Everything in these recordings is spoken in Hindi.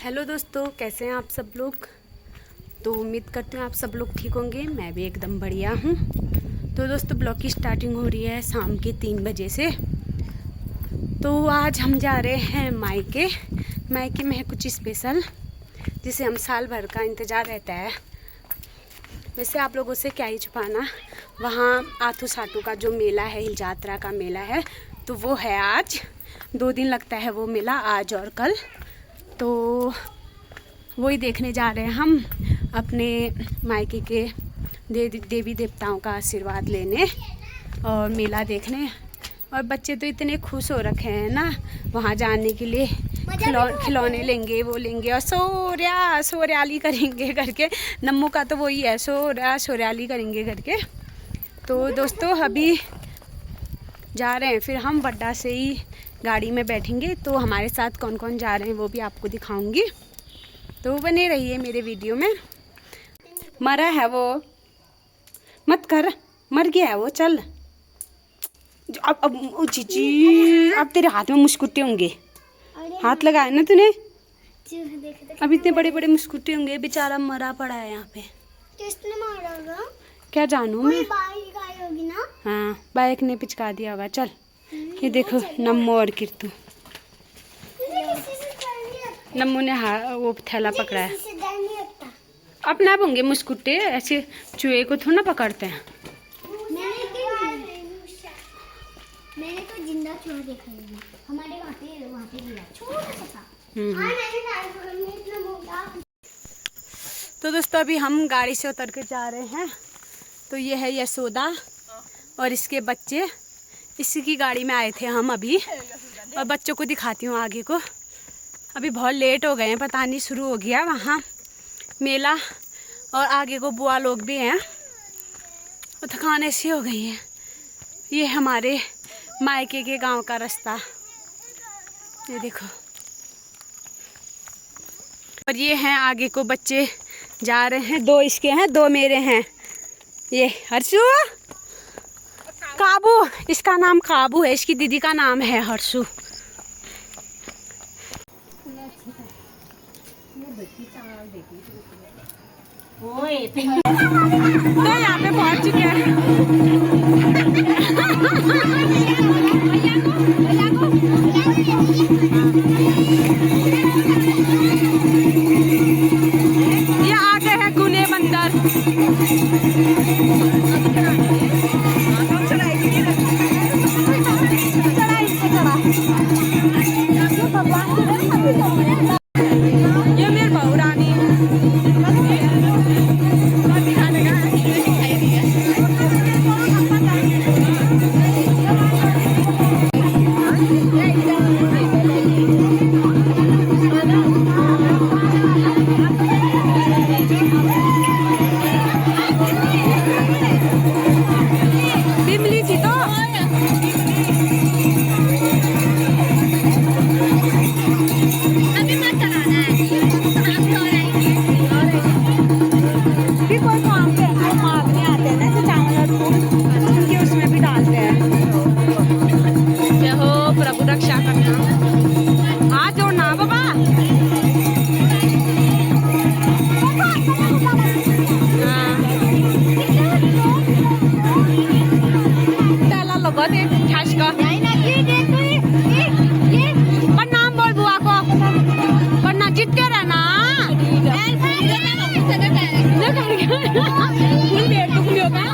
हेलो दोस्तों, कैसे हैं आप सब लोग। तो उम्मीद करती हूँ आप सब लोग ठीक होंगे। मैं भी एकदम बढ़िया हूँ। तो दोस्तों, ब्लॉग की स्टार्टिंग हो रही है शाम के 3 बजे से। तो आज हम जा रहे हैं मायके। मायके में है कुछ स्पेशल जिसे हम साल भर का इंतज़ार रहता है। वैसे आप लोगों से क्या ही छुपाना, वहाँ आथू साटू का जो मेला है, हिल यात्रा का मेला है, तो वो है आज। 2 दिन लगता है वो मेला, आज और कल। तो वही देखने जा रहे हैं हम, अपने मायके के देवी देवताओं का आशीर्वाद लेने और मेला देखने। और बच्चे तो इतने खुश हो रखे हैं ना वहाँ जाने के लिए। खिलौने लेंगे, वो लेंगे और सोर्याली करेंगे करके। नम्मू का तो वही है, सोर्याली करेंगे करके। तो दोस्तों, अभी जा रहे हैं, फिर हम बड्डा से ही गाड़ी में बैठेंगे। तो हमारे साथ कौन कौन जा रहे हैं वो भी आपको दिखाऊंगी, तो बने रहिए मेरे वीडियो में। मरा है वो, मत कर, मर गया है वो, चल। अब चीची, अब तेरे हाथ में मुस्कुटे होंगे। हाथ लगाया ना तूने, अब इतने बड़े बड़े मुस्कुटे होंगे। बेचारा मरा पड़ा है यहाँ पे। किसने मारा होगा? क्या जानू मैं। बाइक आई होगी ना? हाँ, बाइक ने पिचका दिया होगा। चल, ये देखो नम्मू और किर्तू। नम्मू ने वो थैला पकड़ा है। अपना आप होंगे मुस्कुटे, ऐसे चूहे को थोड़ा ना पकड़ते हैं। मैंने तो जिंदा चूहा देखा है हमारे वहाँ पे गिरा छोटा सा। तो दोस्तों, अभी हम गाड़ी से उतर के जा रहे हैं। तो ये है यशोदा और इसके बच्चे, इसी की गाड़ी में आए थे हम अभी। और बच्चों को दिखाती हूँ आगे को। अभी बहुत लेट हो गए हैं, पता नहीं शुरू हो गया वहाँ मेला। और आगे को बुआ लोग भी हैं, और थकान ऐसी हो गई है। ये हमारे मायके के गांव का रास्ता, ये देखो। और ये हैं आगे को बच्चे जा रहे हैं। 2 इसके हैं, 2 मेरे हैं। ये हर्षु, काबू, इसका नाम काबू है, इसकी दीदी का नाम है हर्षु। तो यहाँ पे पहुंच चुके हैं। ये आगे है गुने बंदर। ये मेरी बहू रानी बिमली थी तो। भी कोई काम पे है, मारने आते हैं ना, तो चावल उनके उसमें भी डालते हैं। जय हो प्रभु, रक्षा करना। हाथ जोड़ना बाबा। ताला लगा दे ठस का। प्रणाम बोल बुआ को, प्रणाम, जीतते रहना। फुल देर तो खुली होगा।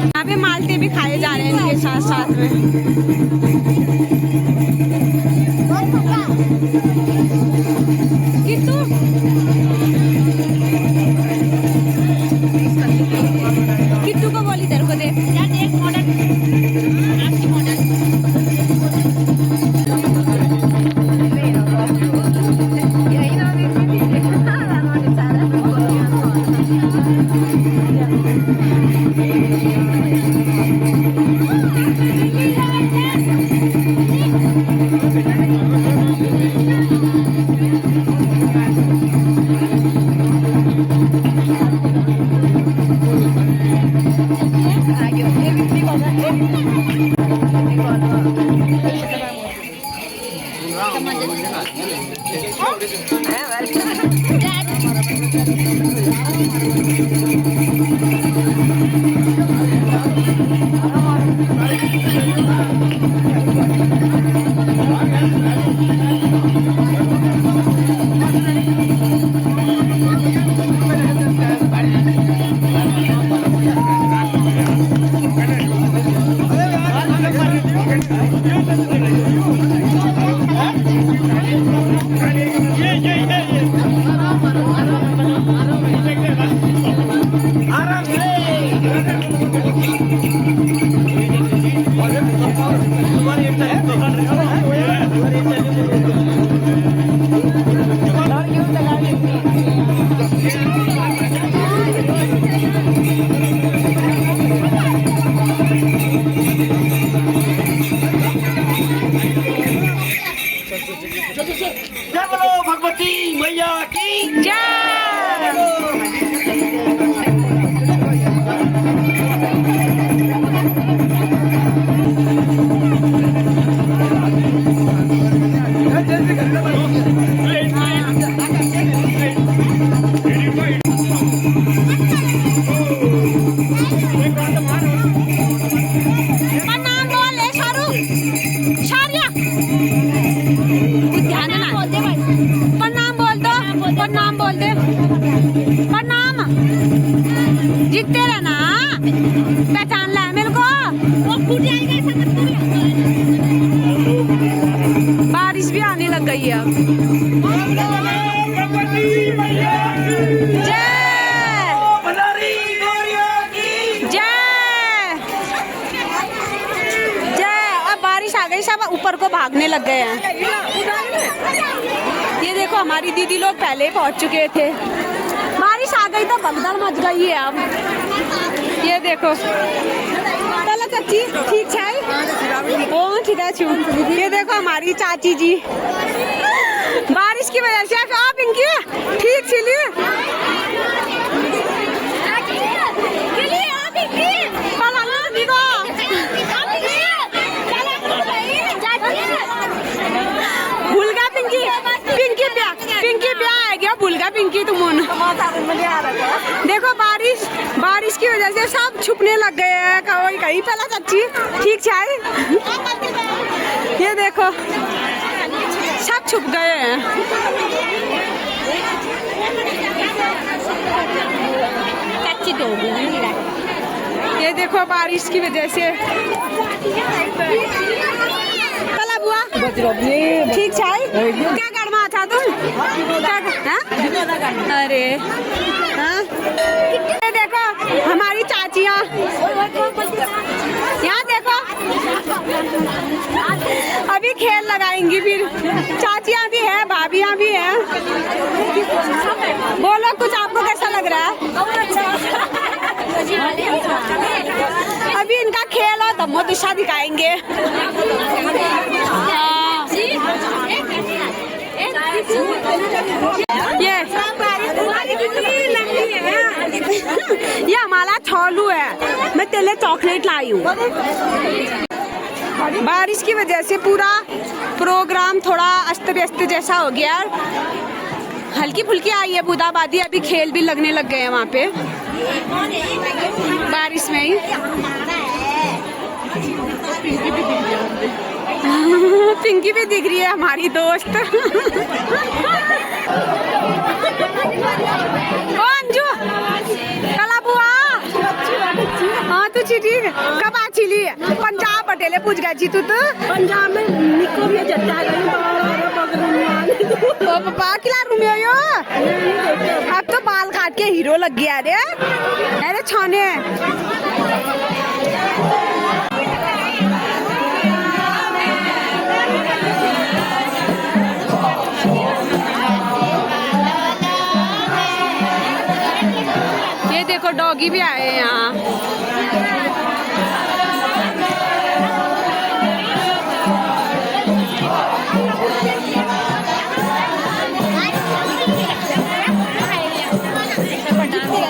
यहाँ पे माल्टे भी खाए जा रहे हैं इनके साथ साथ में। किट्टू किट्टू को बोली तेरे को दे एक मॉडल भगवती मैया की जीतते रहना, पहचान ला मेरे को। वो फूट जाएगा ऐसा मत करिए। बारिश भी आने लग गई है अब। जय। ऊपर को भागने लग गए हैं। ये देखो हमारी दीदी लोग पहले ही पहुंच चुके थे। बारिश आ गई तो भगदड़ मच गई है अब। ये देखो चलो चाची ठीक है। ओ ठीक है छू। ये देखो हमारी चाची जी बारिश की वजह से आप इनकी ठीक छिली भूल गया पिंकी ब्याह है गया भूल गया पिंकी तुम। देखो बारिश की वजह से सब छुपने लग गए हैं। कोई कहीं पहला चाची ठीक है। ये देखो सब छुप गए हैं। ये देखो बारिश की वजह से कला बुआ ठीक है। क्या गरमा था तुम? अरे हाँ? ये देखो हमारी चाचियाँ यहाँ देखो अभी खेल लगाएंगी। फिर चाचियाँ भी है भाभियाँ भी हैं। बोलो कुछ आपको कैसा लग रहा है? अभी इनका खेल और दमो दिशा दिखाएंगे। ये हमारा छोलू है। मैं तेले चॉकलेट लाई हूँ। बारिश की वजह से पूरा प्रोग्राम थोड़ा अस्त व्यस्त जैसा हो गया। हल्की फुल्की आई है बूंदाबांदी। अभी खेल भी लगने लग गए हैं वहाँ पे बारिश में ही। पिंकी भी दिख रही है हमारी दोस्त। अंजू कला बुआ हाँ तू ठीक कब आ छिली? पंजाब पटेले पूछ गई तू तो पंजाब में निको भी जट्टा पापा किला रूम यो। अब तो बाल काट के हीरो लग गया रे। अरे छाने ये देखो डॉगी भी आए हैं यहाँ।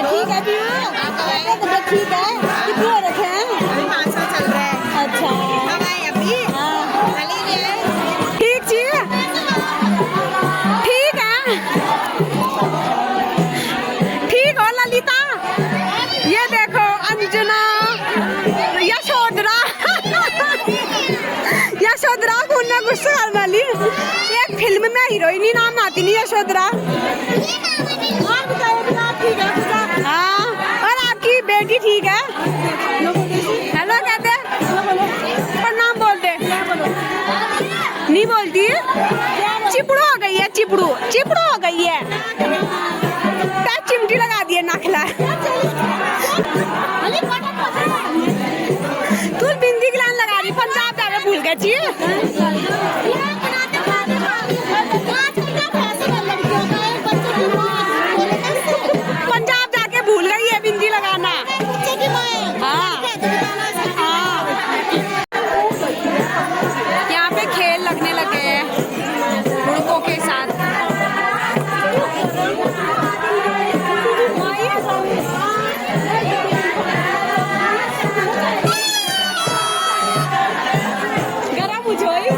ठीक है कितने रखे हैं? 500 चल रहा है। अच्छा अभी ठीक जी ठीक है। ठीक हो ललिता? ये देखो अंजना यशोधरा गुन्ना गुस्सा वाली एक फिल्म में हीरोइन नाम आती नहीं यशोधरा। हाँ और आपकी बेटी ठीक है? हेलो कहते प्रणाम बोलते नहीं बोलती। चिपड़ू हो गई है चिपड़ू हो गई है। चिमटी लगा दिए नखला। तू बिंदी गिलान लगा रही पंजाब जाके भूल गई थी। पंजाब जाके भूल गई है बिंदी लगाना। हाँ यहाँ पे खेल लगने लगे हैं लड़कों के साथ। गरम उजोई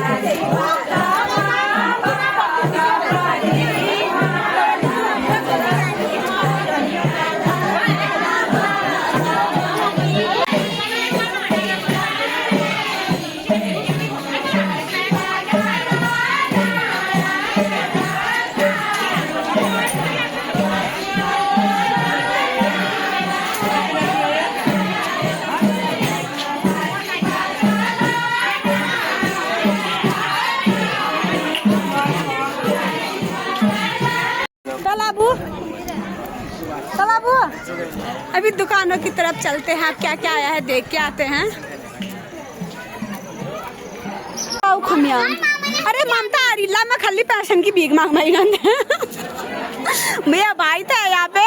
अभी दुकानों की तरफ चलते हैं। आप क्या क्या आया है देख के आते हैं। आओ खमिया अरे ममता अरिल्ला में खाली पैसन की भीख मांग माई भैया भाई था यहाँ पे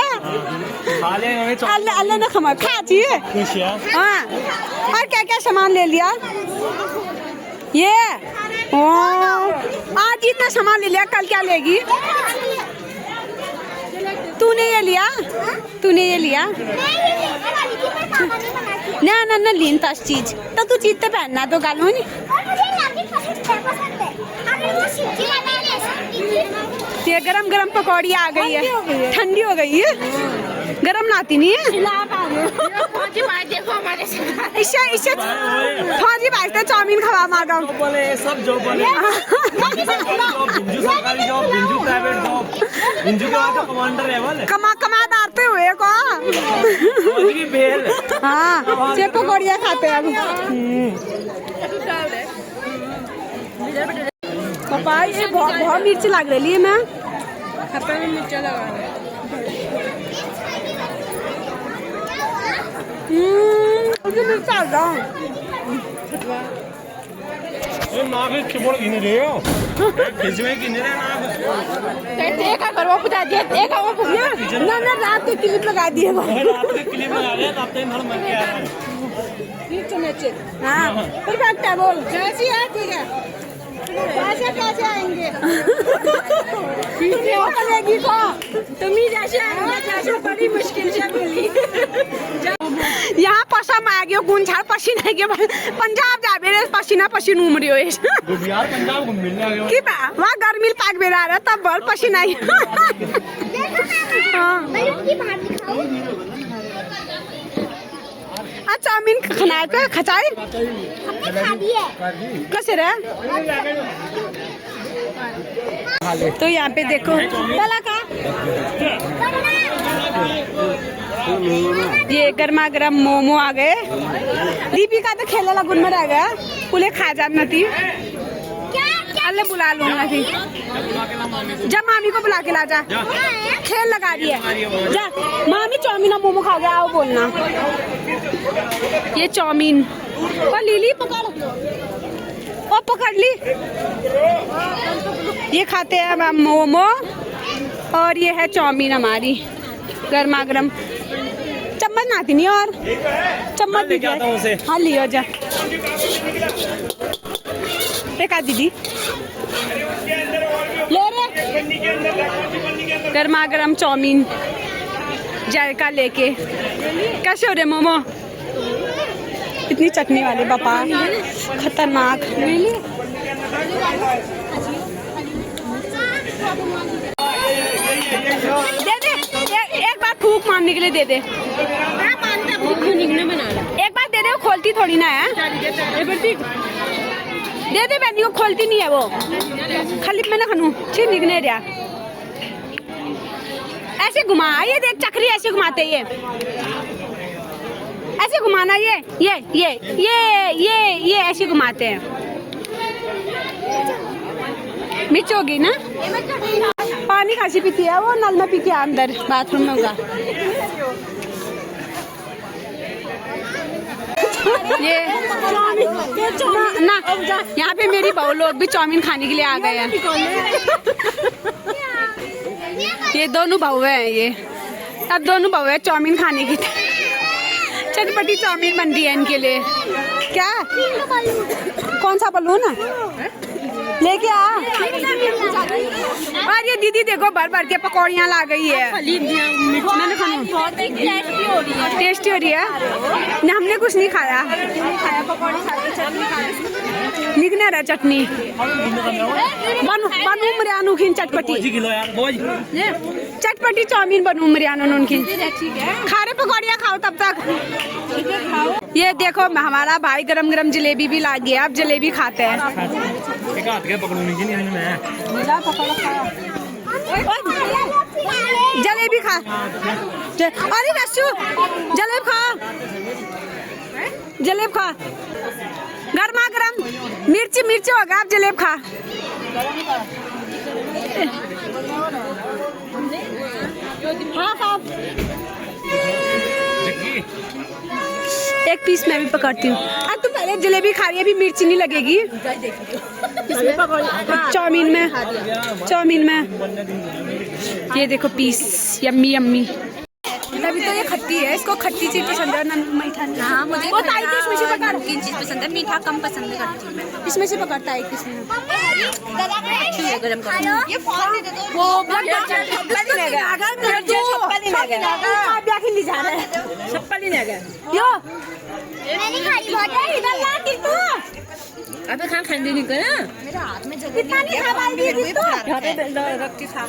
अल्लाह ने खमा खा चाहिए हाँ और क्या क्या सामान ले लिया ये आज इतना सामान ले लिया कल क्या लेगी तूने ये लिया ना ना ना लीन ताश चीज तो तू चीज तो पहनना तो गालू नहीं ये गरम गरम पकौड़ी आ गई है ठंडी हो गई है गरम लाती नहीं है इससे इससे फौजी भाई तो चाउमीन खवा मांगा बोले सब जॉब बोले सरकारी जॉब बिंजू प्राइवेट जॉब बिंजू के बाद कमांडर है बोले कमादारते हुए को फौजी बेल हाँ ये पकौड़ियाँ खाते हैं पापा ये बहुत मिर्च लग रही है मैं मिर्च लगा मिर्च आ रहा नाग चिपड़ गिने रहे हो खिचवे गिने रहे नाग देखा करो बता दिया देखा वो ना ना रात के क्लिप लगा दिए रात के क्लिप लगा रहे तब तक घर मर गया है नीचे हाँ फिर बैठता बोल कैसी है ठीक है कैसे आएंगे पीछे को तुम ही जैसे आएंगे बड़ी मुश्किल से मिली यहाँ पसम आ गयो गुण झाड़ पसीना के पंजाब जा बेरे पसीना पसीन उम रही हो यार पंजाब घूम मिलने आ गए की बा वहाँ गर्मी पाक बेरा रहा तब बहुत पसीना आई चाउमीन खाना पे खचाई कैसे रहे तो यहाँ पे देखो पला का ये गर्मा गर्म मोमो आ गए दीपिका तो खेला लगुन में रह गया पुले खा जाना थी अल्ले बुला लूंगा थी जा मामी को बुला के ला जा खेल लगा रही है जा मामी चाउमीन और मोमो खा गया आओ बोलना ये चाउमीन और लीली पकड़ और पकड़ ली ये खाते हैं हम मोमो और ये है चाउमीन हमारी गर्मा गर्म चम्मच नाती नहीं और चम्मच हाँ लियो जा देखा दीदी ले रे गर्मा गर्म चाउमीन जायका लेके कैसे हो रहे मोमो इतनी चटनी वाले पापा खतरनाक दे दे एक बार फूक मारने के लिए दे दे एक बार दे दे वो खोलती थोड़ी ना है दे दे बहनी को खोलती नहीं है वो खाली मैंने खानू ठीक निकने रहा ऐसे घुमा ये देख चक्री ऐसे घुमाते ये ऐसे घुमाना ये ऐसे घुमाते हैं मिर्च हो गई ना पानी खासी पीती है वो नल में पी के अंदर बाथरूम में होगा ये ना यहाँ पे मेरी बहू लोग भी चाउमीन खाने के लिए आ गए हैं ये दोनों बहू हैं ये अब दोनों बहू है चाउमीन खाने की चटपटी चाउमीन बन रही है इनके लिए क्या कौन सा बलून लेके आ और ये दीदी देखो भर भर के पकौड़ियाँ ला गई है मैंने खाना टेस्टी हो रही है हमने कुछ नहीं खाया निकने रहा चटनी बनू मरियानु खिन चटपटी चटपटी चाउमीन बनू मरियानु उनकी खा रहे पकौड़ियाँ खाओ तब तक ये देखो हमारा भाई गरम गरम जलेबी भी ला गया अब जलेबी खाते हैं जलेबी खा अरे रसू जलेब खा गर्मा गर्म मिर्च होगा आप जलेब खा हाँ एक पीस मैं भी पकड़ती हूँ। अब तुम पहले जलेबी खा रही है, अभी मिर्ची नहीं लगेगी चाउमीन में। ये देखो पीस, यम्मी यम्मी। तभी तो ये खट्टी है, इसको खट्टी चीज पसंद है ना मीठा। हाँ मुझे नमकीन चीज पसंद है, मीठा कम पसंद करती हूँ मैं। इसमें से पकड़ता है किसमें गरम करो। ये फोन दे दो वो छप्पा नहीं गया यो मैंने खाई बहुत है इधर ला किंतु अबे खाने नहीं कर मेरे हाथ में जगह कितना नहीं खा पाई थी तो रख के खा।